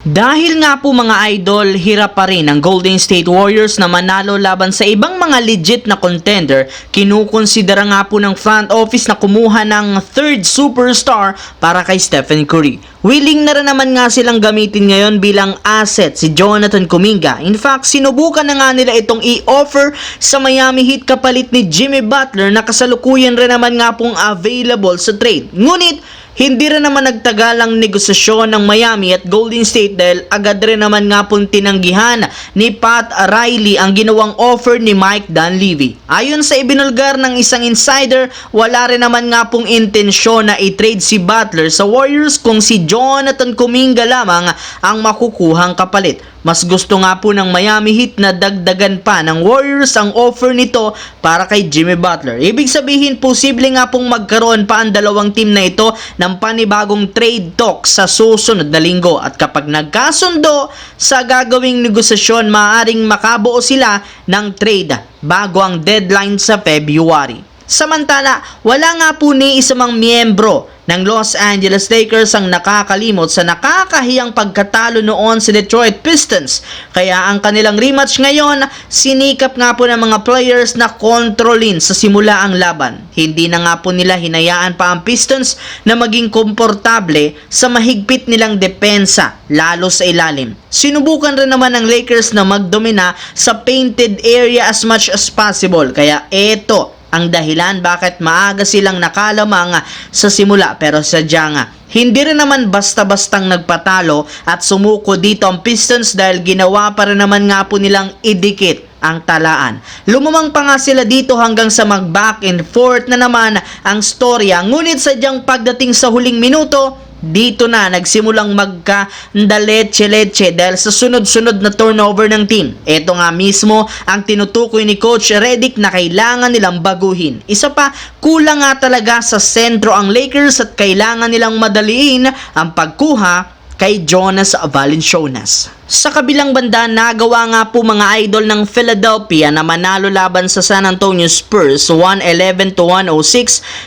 Dahil nga po mga idol, hirap pa rin ang Golden State Warriors na manalo laban sa ibang mga legit na contender, kinukonsidera nga po ng front office na kumuha ng third superstar para kay Stephen Curry. Willing na rin naman nga silang gamitin ngayon bilang asset si Jonathan Kuminga. In fact, sinubukan na nga nila itong i-offer sa Miami Heat kapalit ni Jimmy Butler na kasalukuyan rin naman nga pong available sa trade. Ngunit, hindi rin naman nagtagal ang negosasyon ng Miami at Golden State dahil agad rin naman nga pong tinanggihan ni Pat Riley ang ginawang offer ni Mike Dunleavy. Ayon sa ibinulgar ng isang insider, wala rin naman nga pong intensyon na i-trade si Butler sa Warriors kung si Jonathan Kuminga lamang ang makukuhang kapalit. Mas gusto nga po ng Miami Heat na dagdagan pa ng Warriors ang offer nito para kay Jimmy Butler. Ibig sabihin, posible nga pong magkaroon pa ang dalawang team na ito ng panibagong trade talk sa susunod na linggo. At kapag nagkasundo sa gagawing negosasyon, maaaring makabuo sila ng trade bago ang deadline sa February. Samantala, wala nga po ni isang miyembro ng Los Angeles Lakers ang nakakalimot sa nakakahiyang pagkatalo noon sa Detroit Pistons. Kaya ang kanilang rematch ngayon, sinikap nga po ng mga players na kontrolin sa simula ang laban. Hindi na nga po nila hinayaan pa ang Pistons na maging komportable sa mahigpit nilang depensa, lalo sa ilalim. Sinubukan rin naman ng Lakers na magdomina sa painted area as much as possible. Kaya eto ang dahilan bakit maaga silang nakalamang sa simula, pero sadya nga hindi rin naman basta-bastang nagpatalo at sumuko dito ang Pistons dahil ginawa pa rin naman nga po nilang idikit ang talaan. Lumamang pa nga sila dito hanggang sa mag back and forth na naman ang storya, ngunit sadyang pagdating sa huling minuto, dito na nagsimulang magka-leche-leche dahil sa sunod-sunod na turnover ng team. Ito nga mismo ang tinutukoy ni Coach Redick na kailangan nilang baguhin. Isa pa, kulang nga talaga sa sentro ang Lakers at kailangan nilang madaliin ang pagkuha kay Jonas Valanciunas. Sa kabilang banda, nagawa nga po mga idol ng Philadelphia na manalo laban sa San Antonio Spurs 111-106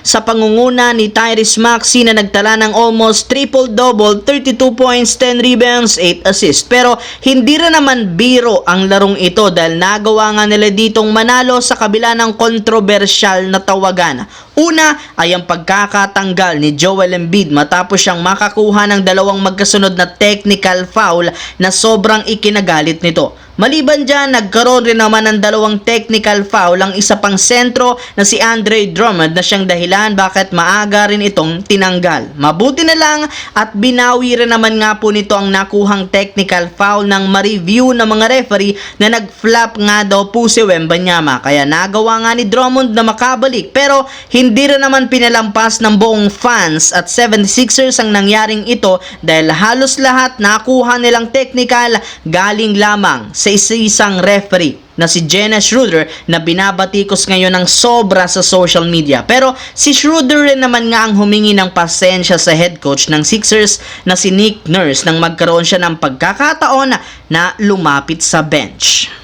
sa pangunguna ni Tyrese Maxey na nagtala ng almost triple-double, 32 points, 10 rebounds, 8 assists. Pero hindi rin naman biro ang larong ito dahil nagawa nga nila ditong manalo sa kabila ng kontrobersyal na tawagan. Una ay ang pagkakatanggal ni Joel Embiid matapos siyang makakuha ng dalawang magkasunod na technical foul na sobrang ikinagalit nito. Maliban dyan, nagkaroon rin naman ng dalawang technical foul ang isa pang sentro na si Andre Drummond na siyang dahilan bakit maaga rin itong tinanggal. Mabuti na lang at binawi rin naman nga po nito ang nakuhang technical foul ng ma-review ng mga referee na nag-flap nga daw po si Wembanyama. Kaya nagawa nga ni Drummond na makabalik pero hindi rin naman pinalampas ng buong fans at 76ers ang nangyaring ito dahil halos lahat nakuha nilang technical galing lamang sa isang referee na si Dennis Schroeder na binabatikos ngayon ng sobra sa social media. Pero si Schroeder rin naman nga ang humingi ng pasensya sa head coach ng Sixers na si Nick Nurse nang magkaroon siya ng pagkakataon na lumapit sa bench.